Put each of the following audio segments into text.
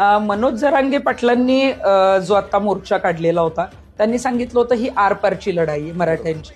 मनोज जरांगे पाटलांनी जो आता मोर्चा काढलेला होता त्यांनी सांगितलं होतं ही आरपारची लढाई आहे मराठ्यांची.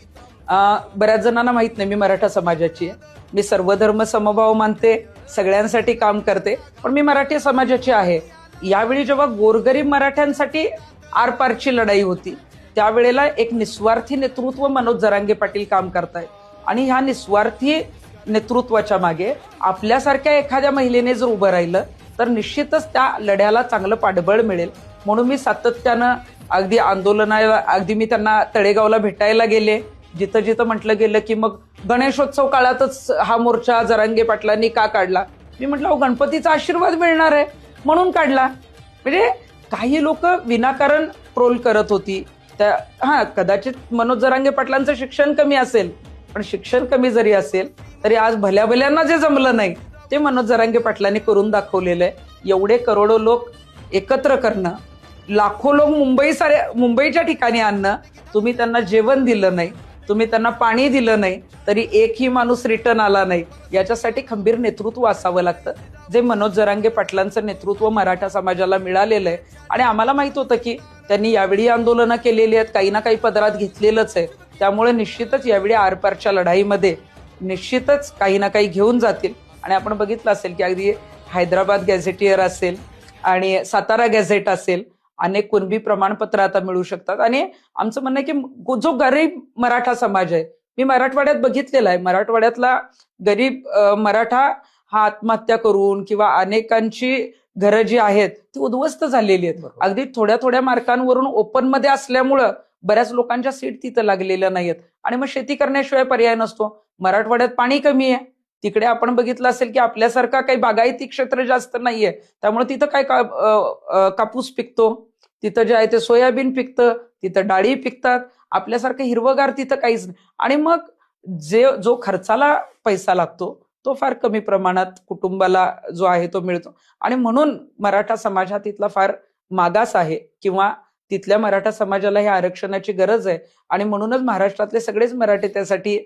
बऱ्याच जणांना माहित नाही मी मराठा समाजाची आहे. मी सर्वधर्म समभाव मानते, सगळ्यांसाठी काम करते, पण मी मराठी समाजाची आहे. यावेळी जेव्हा गोरगरीब मराठ्यांसाठी आरपारची लढाई होती त्यावेळेला एक निस्वार्थी नेतृत्व मनोज जरांगे पाटील काम करतायत आणि ह्या निस्वार्थी नेतृत्वाच्या मागे आपल्यासारख्या एखाद्या महिलेने जर उभं राहिलं तर निश्चितच त्या लढ्याला चांगलं पाठबळ मिळेल. म्हणून मी सातत्यानं अगदी आंदोलनाला अगदी मी त्यांना तळेगावला भेटायला गेले, जिथं जिथं म्हटलं गेलं की मग गणेशोत्सव काळातच हा मोर्चा जरांगे पाटलांनी का काढला. मी म्हटलं अहो गणपतीचा आशीर्वाद मिळणार आहे म्हणून काढला. म्हणजे काही लोक विनाकारण ट्रोल करत होती. त्या कदाचित मनोज जरांगे पाटलांचं शिक्षण कमी असेल, पण शिक्षण कमी जरी असेल तरी आज भल्या भल्यांना जे जमलं नाही ते मनोज जरांगे पाटलांनी करून दाखवलेलं आहे. एवढे करोडो लोक एकत्र करणं, लाखो लोक मुंबईच्या ठिकाणी आणणं, तुम्ही त्यांना जेवण दिलं नाही, तुम्ही त्यांना पाणी दिलं नाही, तरी एकही माणूस रिटर्न आला नाही. याच्यासाठी खंबीर नेतृत्व असावं लागतं, जे मनोज जरांगे पाटलांचं नेतृत्व मराठा समाजाला मिळालेलं आहे. आणि आम्हाला माहित होतं की त्यांनी यावेळी आंदोलनं केलेली आहेत, काही ना काही पदरात घेतलेलंच आहे. त्यामुळे निश्चितच यावेळी आरपारच्या लढाईमध्ये निश्चितच काही ना काही घेऊन जातील. आणि आपण बघितलं असेल की अगदी हैदराबाद गॅझेटियर असेल आणि सातारा गॅझेट असेल, अनेक कुणबी प्रमाणपत्र आता मिळू शकतात. आणि आमचं म्हणणं आहे की जो गरीब मराठा समाज आहे, मी मराठवाड्यात बघितलेला आहे, मराठवाड्यातला गरीब मराठा हा आत्महत्या करून किंवा अनेकांची घरं जी आहेत ती उद्ध्वस्त झालेली आहेत. अगदी थोड्या थोड्या मार्कांवरून ओपन मध्ये असल्यामुळं बऱ्याच लोकांच्या सीट तिथं लागलेल्या नाहीयेत आणि मग शेती करण्याशिवाय पर्याय नसतो. मराठवाड्यात पाणी कमी आहे, तिकडे आपण बघितलं असेल की आपल्यासारखा काही बागायती क्षेत्र जास्त नाहीये, त्यामुळे तिथं काय कापूस पिकतो, तिथं जे आहे ते सोयाबीन पिकतं, तिथं डाळी पिकतात. आपल्यासारखं हिरवगार तिथं काहीच नाही. आणि मग जो खर्चाला पैसा लागतो तो फार कमी प्रमाणात कुटुंबाला जो आहे तो मिळतो. आणि म्हणून मराठा समाज हा तिथला फार मागास आहे किंवा तिथल्या मराठा समाजाला हे आरक्षणाची गरज आहे. आणि म्हणूनच महाराष्ट्रातले सगळेच मराठे त्यासाठी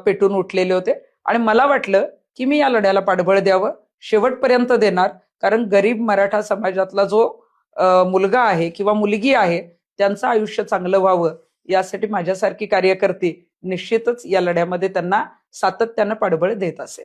पेटून उठलेले होते. आणि मला वाटलं की मी या लढ्याला पाठबळ द्यावं, शेवटपर्यंत देणार. कारण गरीब मराठा समाजातला जो मुलगा आहे किंवा मुलगी आहे त्यांचं आयुष्य चांगलं व्हावं यासाठी माझ्यासारखी कार्यकर्ती निश्चितच या लढ्यामध्ये त्यांना सातत्यानं पाठबळ देत असेल.